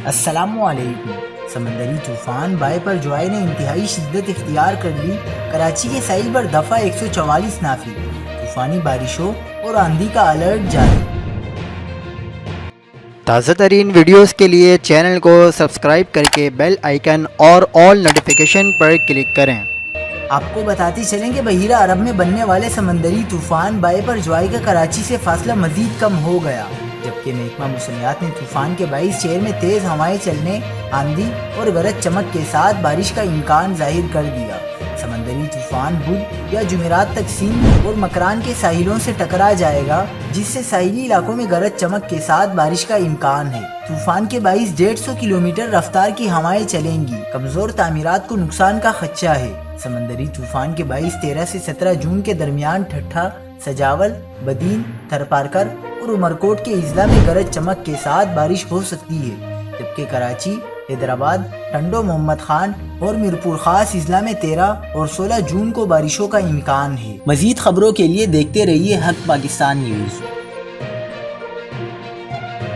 السلام علیکم۔ سمندری طوفان بائے پر جوائے نے انتہائی شدت اختیار کر لی۔ کراچی کے ساحل پر دفعہ 144 نافذ، طوفانی بارشوں اور آندھی کا الرٹ جاری۔ تازہ ترین ویڈیوز کے لیے چینل کو سبسکرائب کر کے بیل آئیکن اور آل نوٹیفیکیشن پر کلک کریں۔ آپ کو بتاتے چلیں کہ بحیرہ عرب میں بننے والے سمندری طوفان بائے پر جوائے کا کراچی سے فاصلہ مزید کم ہو گیا، جبکہ محکمہ موسمیات نے طوفان کے باعث شہر میں تیز ہوائیں چلنے، آندھی اور گرج چمک کے ساتھ بارش کا امکان ظاہر کر دیا۔ سمندری طوفان بدھ یا جمعرات تک سندھ اور مکران کے ساحلوں سے ٹکرا جائے گا، جس سے ساحلی علاقوں میں گرج چمک کے ساتھ بارش کا امکان ہے۔ طوفان کے باعث 150 کلومیٹر رفتار کی ہوائیں چلیں گی۔ کمزور تعمیرات کو نقصان کا خدشہ ہے۔ سمندری طوفان کے باعث 13 سے 17 جون کے درمیان ٹھٹھا، سجاول، بدین، تھرپارکر اور عمرکوٹ کے اضلاع میں گرج چمک کے ساتھ بارش ہو سکتی ہے، جبکہ کراچی، حیدرآباد، ٹنڈو محمد خان اور میرپور خاص اضلاع میں 13 اور 16 جون کو بارشوں کا امکان ہے۔ مزید خبروں کے لیے دیکھتے رہیے حق پاکستان نیوز۔